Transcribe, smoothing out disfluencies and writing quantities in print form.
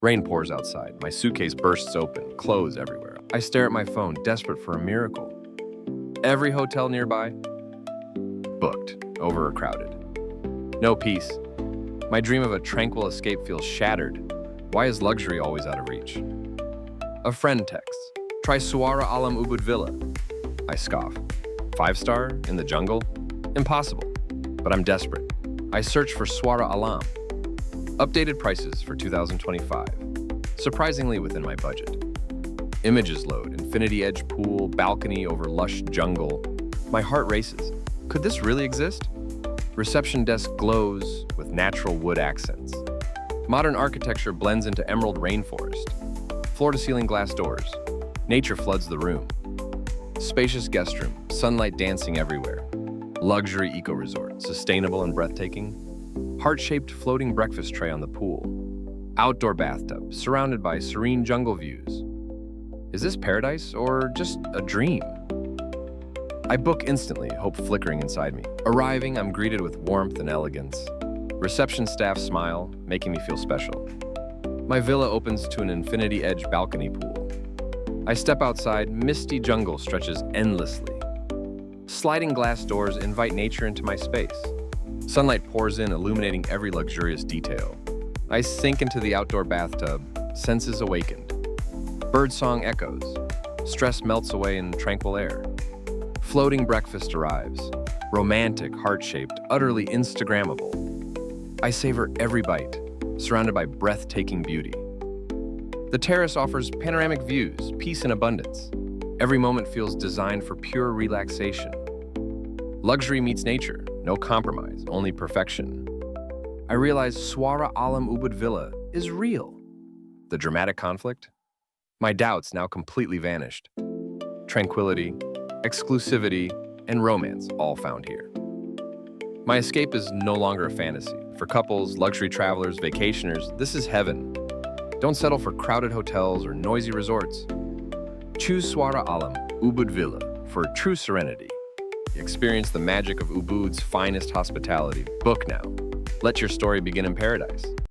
Rain pours outside. My suitcase bursts open, clothes everywhere. I stare at my phone, desperate for a miracle. Every hotel nearby, booked, overcrowded. No peace. My dream of a tranquil escape feels shattered. Why is luxury always out of reach? A friend texts, try Suara Alam Ubud Villa. I scoff. 5-star? In the jungle? Impossible. But I'm desperate. I search for Suara Alam. Updated prices for 2025. Surprisingly within my budget. Images load, infinity edge pool, balcony over lush jungle. My heart races. Could this really exist? Reception desk glows with natural wood accents. Modern architecture blends into emerald rainforest. Floor-to-ceiling glass doors. Nature floods the room. Spacious guest room, sunlight dancing everywhere. Luxury eco-resort, sustainable and breathtaking. Heart-shaped floating breakfast tray on the pool. Outdoor bathtub, surrounded by serene jungle views. Is this paradise or just a dream? I book instantly, hope flickering inside me. Arriving, I'm greeted with warmth and elegance. Reception staff smile, making me feel special. My villa opens to an infinity edge balcony pool. I step outside, misty jungle stretches endlessly. Sliding glass doors invite nature into my space. Sunlight pours in, illuminating every luxurious detail. I sink into the outdoor bathtub, senses awakened. Birdsong echoes. Stress melts away in tranquil air. Floating breakfast arrives. Romantic, heart-shaped, utterly Instagrammable. I savor every bite, surrounded by breathtaking beauty. The terrace offers panoramic views, peace and abundance. Every moment feels designed for pure relaxation. Luxury meets nature, no compromise, only perfection. I realize Suara Alam Ubud Villa is real. The dramatic conflict? My doubts now completely vanished. Tranquility, exclusivity, and romance all found here. My escape is no longer a fantasy. For couples, luxury travelers, vacationers, this is heaven. Don't settle for crowded hotels or noisy resorts. Choose Suara Alam Ubud Villa for true serenity. Experience the magic of Ubud's finest hospitality. Book now. Let your story begin in paradise.